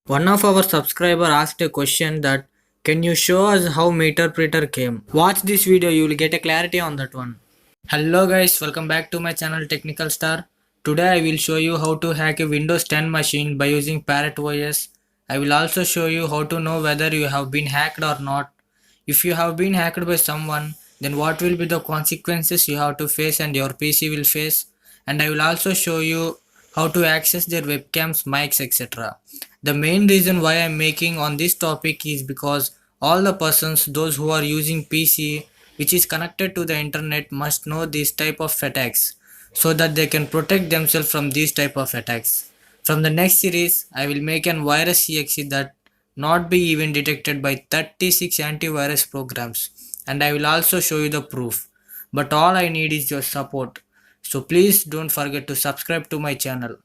One of our subscriber asked a question that can you show us how Meterpreter came? Watch this video, you will get a clarity on that one. Hello guys, welcome back to my channel Technical Star. Today I will show you how to hack a Windows 10 machine by using Parrot OS. I will also show you how to know whether you have been hacked or not. If you have been hacked by someone, then what will be the consequences you have to face and your PC will face. And I will also show you how to access their webcams, mics, etc. The main reason why I am making on this topic is because all the persons, those who are using PC which is connected to the internet must know this type of attacks so that they can protect themselves from these type of attacks. From the next series, I will make an virus exe that not be even detected by 36 antivirus programs, and I will also show you the proof. But all I need is your support. So please don't forget to subscribe to my channel.